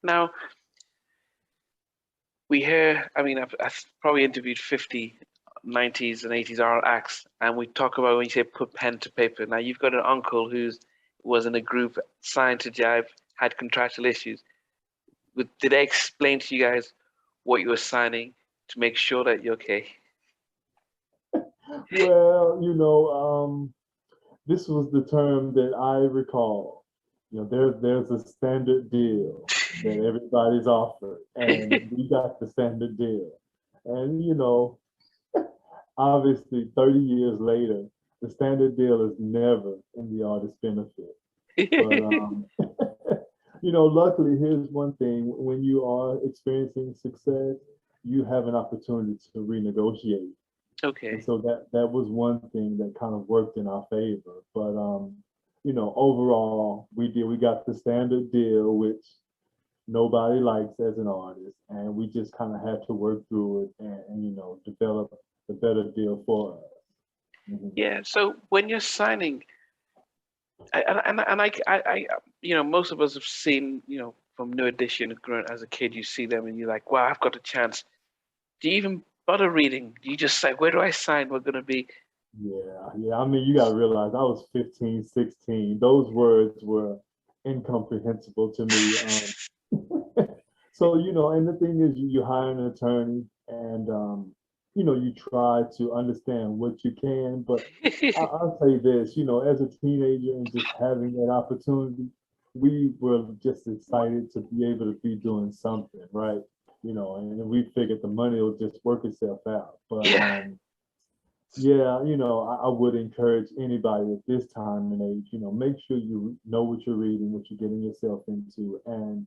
Now, we hear, I mean, I've probably interviewed 50 90s and 80s R acts, and we talk about when you say put pen to paper. Now, you've got an uncle who was in a group signed to Jive, had contractual issues. Did they explain to you guys what you were signing to make sure that you're okay? Well, this was the term that I recall. There's a standard deal that everybody's offered, and we got the standard deal. And obviously, 30 years later, the standard deal is never in the artist's benefit. But luckily, here's one thing: when you are experiencing success, you have an opportunity to renegotiate. And Okay. so that was one thing that kind of worked in our favor. But overall, we got the standard deal, which nobody likes as an artist, and we just kind of had to work through it and develop the better deal for us. Mhm. Yeah. So when you're signing, most of us have seen, from New Edition as a kid, you see them and you're like, wow, I've got a chance. Do you even bother reading? Do you just say, where do I sign? We're going to be. Yeah. I mean, you got to realize I was 15, 16. Those words were incomprehensible to me. So, and the thing is, you hire an attorney and, you try to understand what you can. But I'll say this, as a teenager and just having that opportunity, we were just excited to be able to be doing something, right? And we figured the money will just work itself out. But Yeah. yeah, I would encourage anybody at this time and age, make sure you know what you're reading, what you're getting yourself into. And,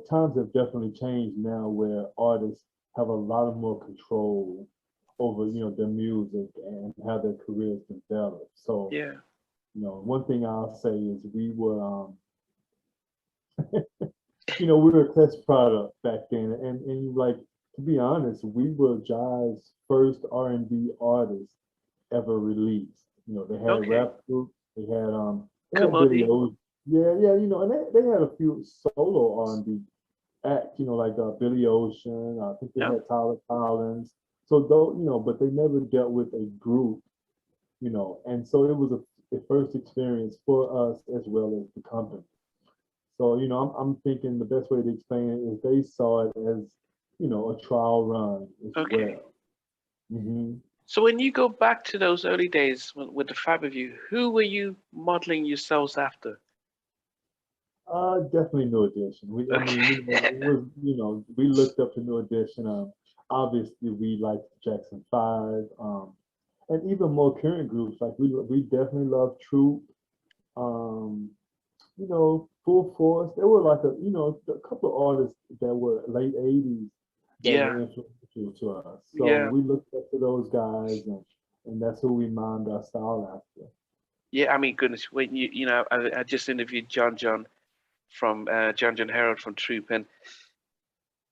times have definitely changed now where artists have a lot of more control over, their music and how their careers develop. So, Yeah. one thing I'll say is we were, we were a test product back then. And like, to be honest, we were Jive's first R&B artist ever released. They had Okay. rap groups, they had Billy Kumodi. Ocean. Yeah, and they had a few solo R&B acts, like Billy Ocean. I think they Yeah. had Tyler Collins. So though, but they never dealt with a group, and so it was a first experience for us as well as the company. So, I'm thinking the best way to explain it is they saw it as, a trial run as Okay. well. Hmm. So when you go back to those early days with the five of you, who were you modeling yourselves after? Definitely New Edition. I mean, Okay. it was, we looked up to New Edition. Obviously, we liked Jackson 5, and even more current groups. Like, we definitely love Troop, um, Full Force. There were like a couple of artists that were late 80s that Yeah. were influential to us. So Yeah. we looked up to those guys, and that's who we mined our style after. Yeah. I mean, goodness, when I just interviewed John from John Herald from Troop, and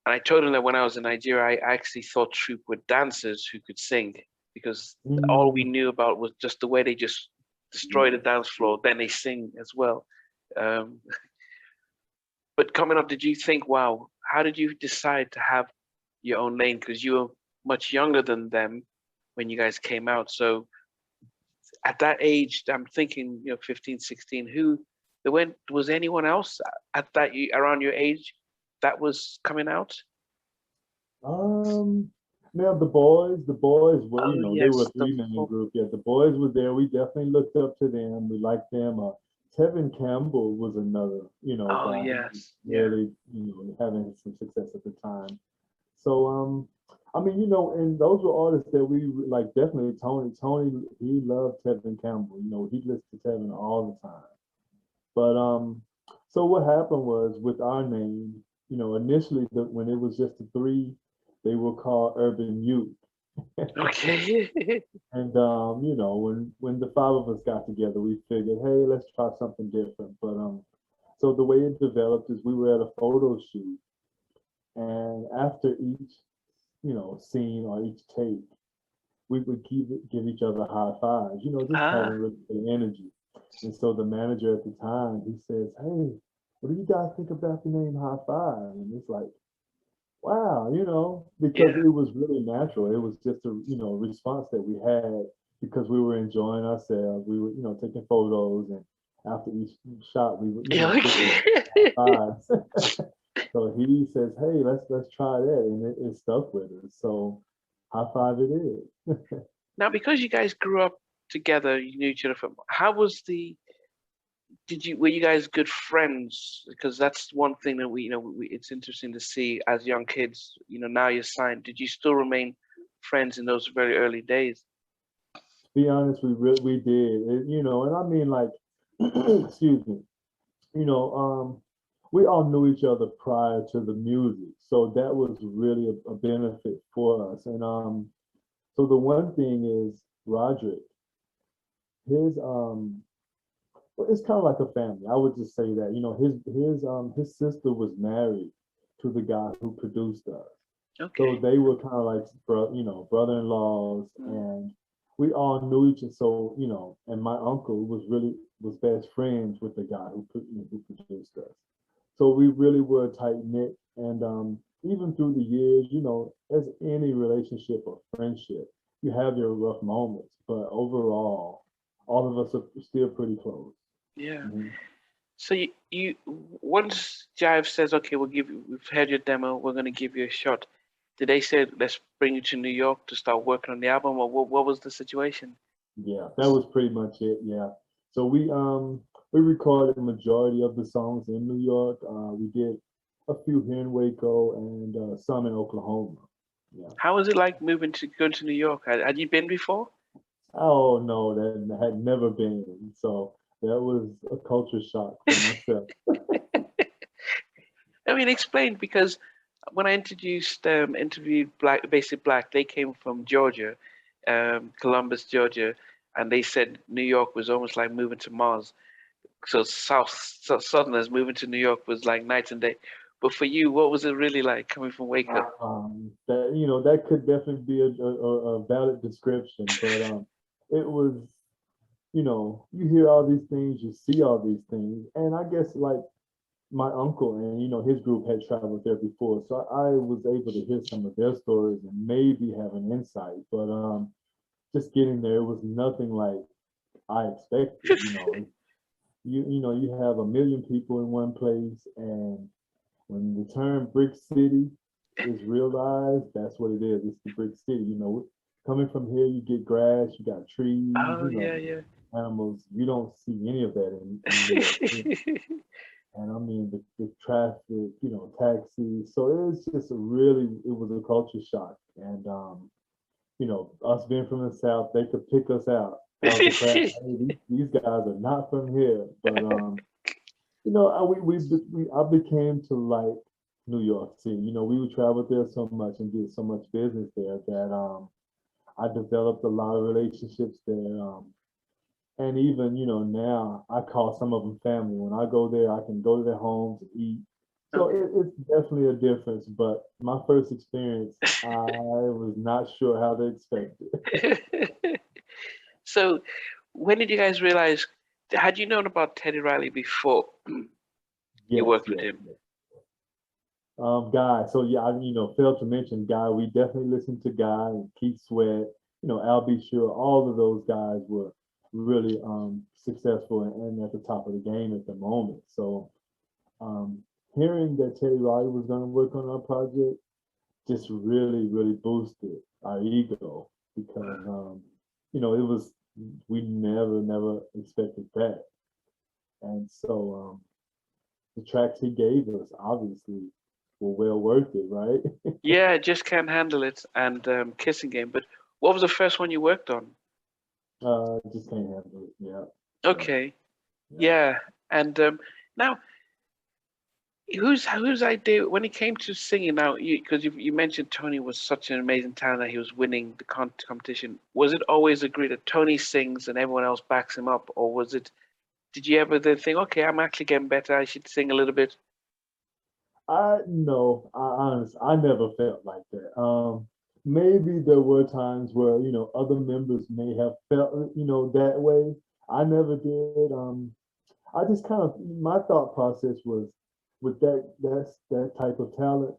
I told him that when I was in Nigeria, I actually thought Troop were dancers who could sing because all we Mm, knew about was just the way they just destroy the yeah. dance floor. Then they sing as well. Um, but coming up, did you think, wow, how did you decide to have your own lane? Because you were much younger than them when you guys came out. So at that age, I'm thinking, 15, 16, was anyone else at around your age that was coming out? Um, Now the boys were, Oh, they were a yes. three-man group. Yeah, the boys were there. We definitely looked up to them. We liked them. Tevin Campbell was another, Oh, guy who was yes. Yeah. really, having some success at the time. So, I mean, and those were artists that we like. Definitely Tony. Tony, he loved Tevin Campbell. He listened to Tevin all the time. But so what happened was with our name, initially when it was just the three, they were called Urban Youth. Okay. And when the five of us got together, we figured, hey, let's try something different. But so the way it developed is we were at a photo shoot, and after each, scene or each take, we would give each other high fives, just having Ah, really good energy. And so the manager at the time, he says, hey, what do you guys think about the name High Five? And it's like, wow, because Yeah. it was really natural. It was just a, response that we had because we were enjoying ourselves. We were, taking photos, and after each shot, we would, Yeah, give it okay. fives. So he says, "Hey, let's try that," and it stuck with us. So high five it is. Now, because you guys grew up together, you knew each other from, how was were you guys good friends? Because that's one thing that it's interesting to see as young kids, now you're signed. Did you still remain friends in those very early days? Be honest, we did, and I mean like, excuse me, you know, we all knew each other prior to the music, so that was really a benefit for us. And so the one thing is Roderick, his well, it's kind of like a family. I would just say that, his sister was married to the guy who produced us. So Okay. they were kind of like, brother-in-laws, Mm. and we all knew each other. So, and my uncle was best friends with the guy who produced us. So we really were tight knit, and even through the years, as any relationship or friendship, you have your rough moments, but overall, all of us are still pretty close. Yeah. Mhm. So you once Jive says, okay, we've heard your demo, we're gonna give you a shot. Did they say let's bring you to New York to start working on the album, or what was the situation? Yeah, that was pretty much it. Yeah. So we recorded the majority of the songs in New York. We did a few here in Waco and some in Oklahoma. Yeah. How was it like moving to going to New York? Had you been before? Oh no, that had never been. So that was a culture shock for myself. I mean, explain because when I interviewed Basic Black, they came from Georgia, Columbus, Georgia, and they said New York was almost like moving to Mars. So Southerners moving to New York was like night and day. But for you, what was it really like coming from Waco? That could definitely be a valid description, but it was, you hear all these things, you see all these things, and I guess like my uncle and his group had traveled there before, so I was able to hear some of their stories and maybe have an insight. But just getting there, it was nothing like I expected. You have a million people in one place, and when the term brick city is realized, that's what it is. It's the brick city. Coming from here, you get grass, you got trees, Oh yeah, yeah. animals. You don't see any of that in New York City. And I mean the traffic, taxis. So it was a culture shock. And us being from the South, they could pick us out the crowd. Hey, these guys are not from here. But I became to like New York City. We would travel there so much and did so much business there that I developed a lot of relationships there. And even, now I call some of them family. When I go there, I can go to their homes and eat. So Okay. it's definitely a difference. But my first experience, I was not sure how they expected. So, when did you guys realize? Had you known about Teddy Riley before you Yes, worked with yes, him? yes. Guy. So yeah, I failed to mention Guy. We definitely listened to Guy and Keith Sweat. Al B. Sure. All of those guys were really successful and at the top of the game at the moment. So um, hearing that Teddy Riley was going to work on our project just really, really boosted our ego because it was we never expected that, and so the tracks he gave us obviously were well worth it, right? Yeah, just can't handle it and Kissing Game. But what was the first one you worked on? Just can't handle it. Yeah, yeah, Okay, yeah. yeah. And now, whose idea when it came to singing? Now, because you mentioned Tony was such an amazing talent that he was winning the competition. Was it always agreed that Tony sings and everyone else backs him up, or was it? Did you ever then think, okay, I'm actually getting better. I should sing a little bit? I no, I never felt like that. Maybe there were times where other members may have felt that way. I never did. I just kind of, my thought process was with that type of talent,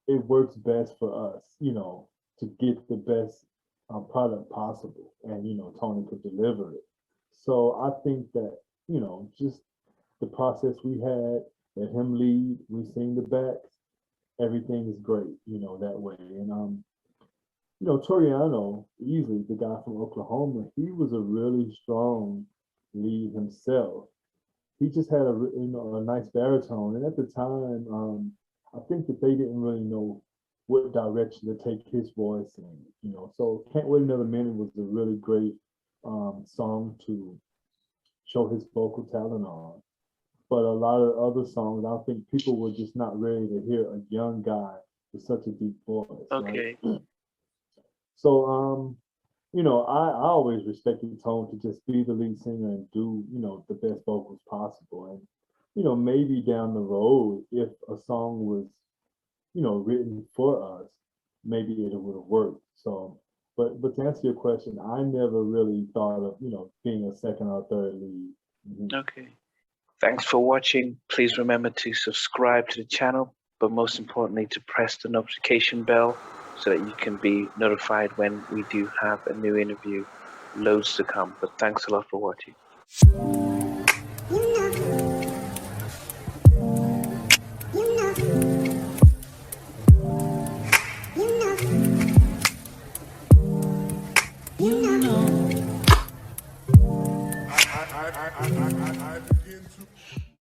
it works best for us, to get the best product possible, and Tony could deliver it. So I think that just the process we had, let him lead, we sing the backs, everything is great, that way. And Toriano Easley, the guy from Oklahoma, he was a really strong lead himself. He just had a nice baritone, and at the time, I think that they didn't really know what direction to take his voice in. So "Can't Wait Another Minute" was a really great song to show his vocal talent on. But a lot of other songs, I think people were just not ready to hear a young guy with such a deep voice, right? Okay. So, I always respected Tone to just be the lead singer and do, the best vocals possible. And, maybe down the road, if a song was, written for us, maybe it would have worked. So, but to answer your question, I never really thought of, being a second or third lead. Mhm. Okay. Thanks for watching. Please remember to subscribe to the channel, but most importantly, to press the notification bell so that you can be notified when we do have a new interview. Loads to come, but thanks a lot for watching.